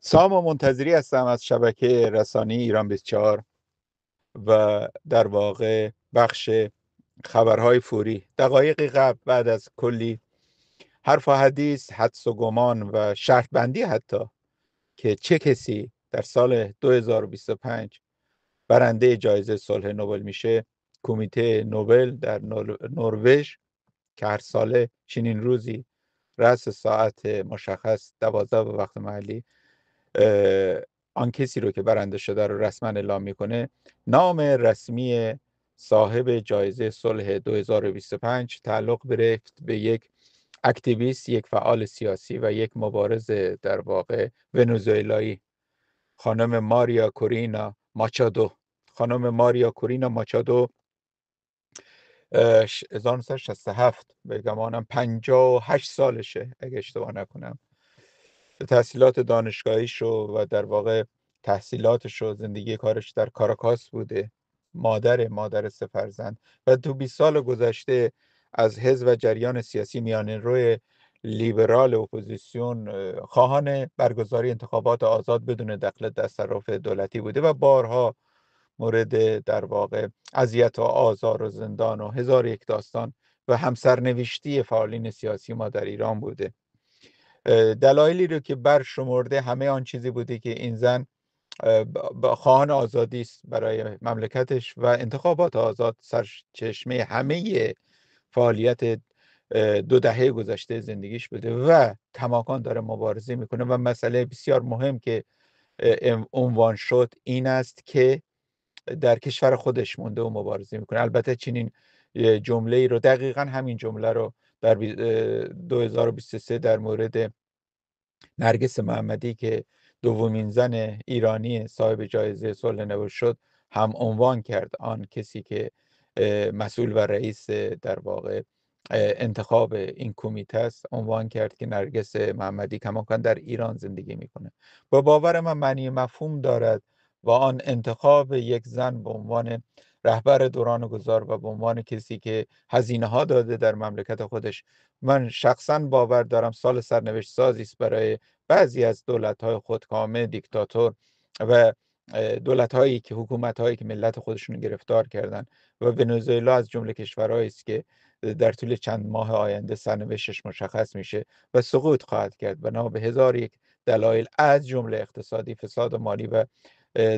سام و منتظری هستم از شبکه رسانی ایران 24 و در واقع بخش خبرهای فوری. دقایقی قبل بعد از کلی حرف و حدیث، حدس و گمان و شرط بندی حتی که چه کسی در سال 2025 برنده جایزه صلح نوبل میشه، کمیته نوبل در نروژ که هر ساله چنین روزی رأس ساعت مشخص 12 به وقت محلی آن کسی رو که برنده شده رو رسما اعلام میکنه. نام رسمی صاحب جایزه صلح 2025 تعلق گرفت به یک اکتیویست، یک فعال سیاسی و یک مبارز در واقع ونزوئلایی، خانم ماریا کورینا ماچادو. خانم ماریا کورینا ماچادو 1967 به گمانم 58 سالشه اگه اشتباه نکنم. تحصیلات دانشگاهیشو و در واقع تحصیلاتشو، زندگی کارش در کاراکاس بوده. مادر سه فرزند و تو 20 سال گذشته از حزب و جریان سیاسی میانه‌رو لیبرال اپوزیسیون خواهان برگزاری انتخابات آزاد بدون دخل تصرف دولتی بوده و بارها مورد در واقع اذیت و آزار و زندان و هزار یک داستان و همسرنوشتی فعالین سیاسی ما در ایران بوده. دلایلی رو که برشمرده همه آن چیزی بوده که این زن خواهان آزادی است برای مملکتش و انتخابات آزاد سرچشمه همه فعالیت 2 دهه گذشته زندگیش بوده و کماکان داره مبارزه میکنه و مسئله بسیار مهم که عنوان شد این است که در کشور خودش مونده و مبارزه میکنه. البته چنین جمله ای رو، دقیقا همین جمله رو در 2023 در مورد نرگس محمدی که دومین زن ایرانی صاحب جایزه صلح نوبل شد هم عنوان کرد. آن کسی که مسئول و رئیس در واقع انتخاب این کمیته است عنوان کرد که نرگس محمدی کماکان در ایران زندگی میکنه. با باور من معنی مفهوم دارد و آن انتخاب یک زن به عنوان رهبر دوران گذار و به عنوان کسی که هزینه ها داده در مملکت خودش، من شخصا باور دارم سال سرنوشت سازی است برای بعضی از دولت‌های خودکامه، دیکتاتور و دولت‌هایی که حکومت‌هایی که ملت خودشون گرفتار کردن و ونزوئلا از جمله کشورهایی است که در طول چند ماه آینده سرنوشتش مشخص میشه و سقوط خواهد کرد بنا به هزار یک دلایل، از جمله اقتصادی، فساد مالی و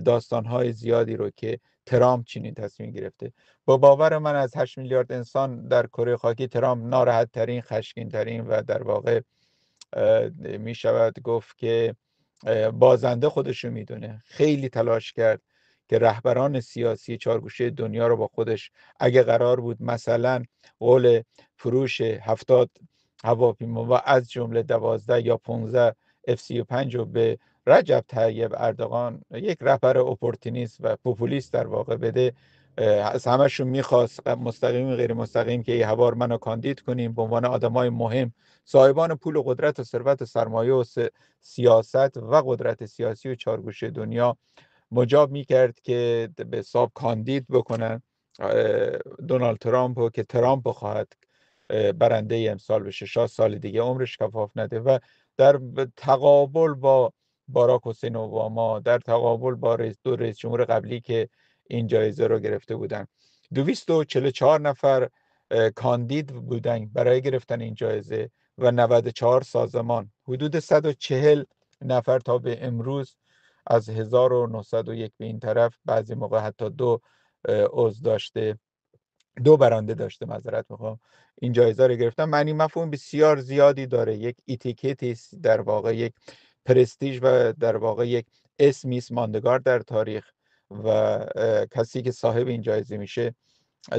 داستان‌های زیادی رو که ترامپ چنین تصمیم گرفته. با باور من از 8 میلیارد انسان در کره خاکی ترامپ ناراحت ترین، خشمگین ترین و در واقع می شود گفت که بازنده خودشو میدونه. خیلی تلاش کرد که رهبران سیاسی چارگوشه دنیا رو با خودش، اگه قرار بود مثلا قول فروش 70 هواپیما و از جمله 12 یا 15 F-35 رو به رجب طیب اردوغان، یک رهبر اپورتونیست و پوپولیست در واقع، بده، از همشون میخواست مستقیم و غیر مستقیم که ای هوا رو منو کاندید کنیم به عنوان آدمای مهم، صاحبان پول و قدرت و ثروت و سرمایه و سیاست و قدرت سیاسی و چارگوشه دنیا مجاب میکرد که به حساب کاندید بکنن دونالد ترامپ رو که ترامپ خواهد برنده امسال بشه، 6 سال دیگه عمرش کفاف نده. و در تقابل با باراک حسین اوباما، در تقابل با دو رئیس جمهور قبلی که این جایزه رو گرفته بودن، 244 نفر کاندید بودن برای گرفتن این جایزه و 94 سازمان، حدود 140 نفر تا به امروز از 1901 به این طرف، بعضی موقع حتی دو عضو داشته، دو برنده داشته، معذرت میخوام، این جایزه رو گرفتن. معنی مفهوم بسیار زیادی داره. یک اتیکتی است در واقع، یک پرستیژ و در واقع یک اسمی است ماندگار در تاریخ و کسی که صاحب این جایزه میشه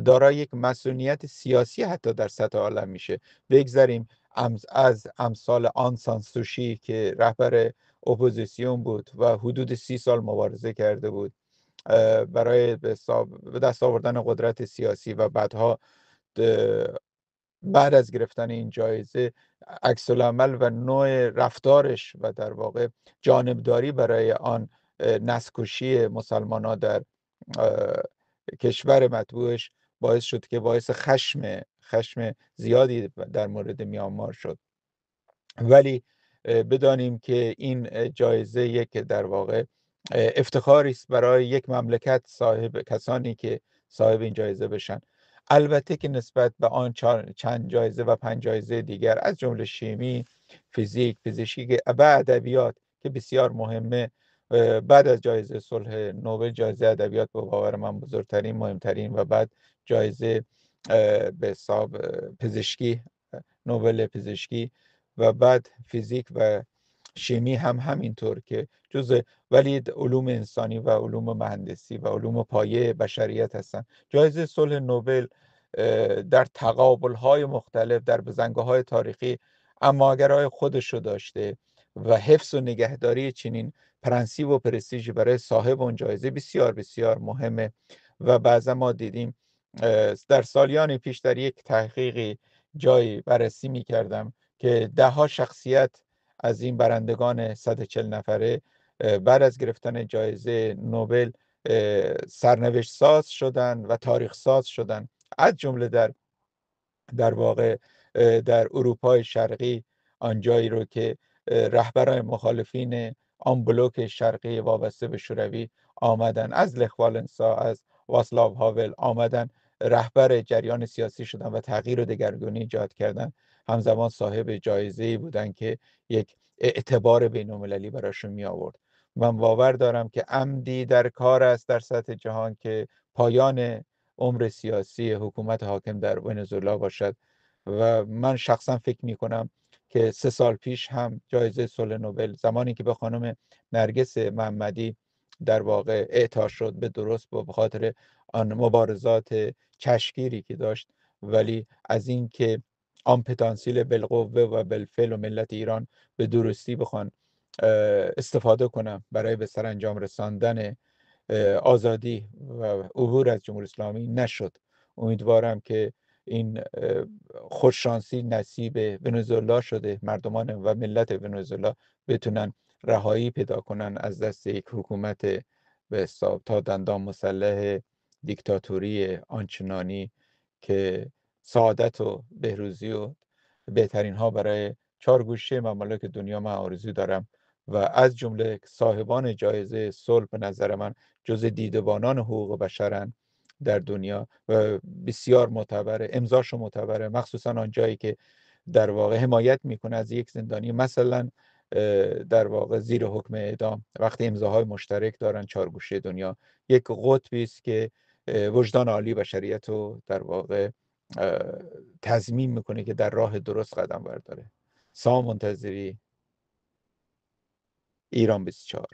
دارای یک مسئولیت سیاسی حتی در سطح عالم میشه. بگذاریم از امثال آن سان سوشی که رهبر اپوزیسیون بود و حدود 30 سال مبارزه کرده بود برای به دست آوردن قدرت سیاسی و بعدها بعد از گرفتن این جایزه عکس العمل و نوع رفتارش و در واقع جانبداری برای آن نسل‌کشی مسلمان ها در کشور مطبوعش باعث شد که باعث خشم زیادی در مورد میانمار شد. ولی بدانیم که این جایزه یک در واقع افتخاری است برای یک مملکت صاحب کسانی که صاحب این جایزه بشن. البته که نسبت به آن چند جایزه و 5 جایزه دیگر از جمله شیمی، فیزیک، پزشکی و ادبیات که بسیار مهمه، بعد از جایزه صلح نوبل جایزه ادبیات به باور من بزرگترین، مهمترین و بعد جایزه به حساب پزشکی، نوبل پزشکی و بعد فیزیک و شیمی هم همینطور که ولی علوم انسانی و علوم مهندسی و علوم پایه بشریت هستند. جایزه صلح نوبل در تقابل‌های مختلف در بزنگاه‌های تاریخی اماگرای خودشو داشته و حفظ و نگهداری چنین پرنسیب و پرستیژی برای صاحب اون جایزه بسیار بسیار مهمه. و بعضا ما دیدیم در سالیان پیش در یک تحقیقی جایی بررسی می کردم که 10 شخصیت از این برندگان 140 نفره بعد از گرفتن جایزه نوبل سرنوشت ساز شدن و تاریخ ساز شدن، از جمله در واقع در اروپای شرقی، آنجایی رو که رهبران مخالفین آن بلوک شرقی وابسته به شوروی آمدن، از لخ والنسا، از واسلاو هاول آمدن، رهبر جریان سیاسی شدن و تغییر و دگرگونی ایجاد کردن، همزمان صاحب جایزه‌ای بودن که یک اعتبار بین‌المللی براشون می آورد. من باور دارم که عمدی در کار است در سطح جهان که پایان عمر سیاسی حکومت حاکم در ونزوئلا باشد. و من شخصا فکر می کنم که 3 سال پیش هم جایزه صلح نوبل، زمانی که به خانم نرگس محمدی در واقع اعطا شد، به درست به خاطر آن مبارزات چشمگیری که داشت، ولی از این که آن پتانسیل بالقوه و بالفعل و ملت ایران به درستی بخوان استفاده کنم برای به سرانجام رساندن آزادی و عبور از جمهوری اسلامی نشد. امیدوارم که این خوششانسی نصیب ونزوئلا شده، مردمان و ملت ونزوئلا بتونن رهایی پیدا کنن از دست یک حکومت به حساب تا دندان مسلح دیکتاتوری آنچنانی که سعادت و بهروزی و بهترین ها برای 4 گوشه ممالک دنیا من آرزو دارم. و از جمله صاحبان جایزه صلح به نظر من جز دیدبانان حقوق بشرن در دنیا و بسیار معتبره، امضاشو معتبره، مخصوصا آن جایی که در واقع حمایت میکنه از یک زندانی، مثلا در واقع زیر حکم اعدام، وقتی امضاهای مشترک دارن 4 گوشه دنیا، یک قطبی است که وجدان عالی بشریت رو در واقع تضمین میکنه که در راه درست قدم برداره. سام منتظری، ایران 24.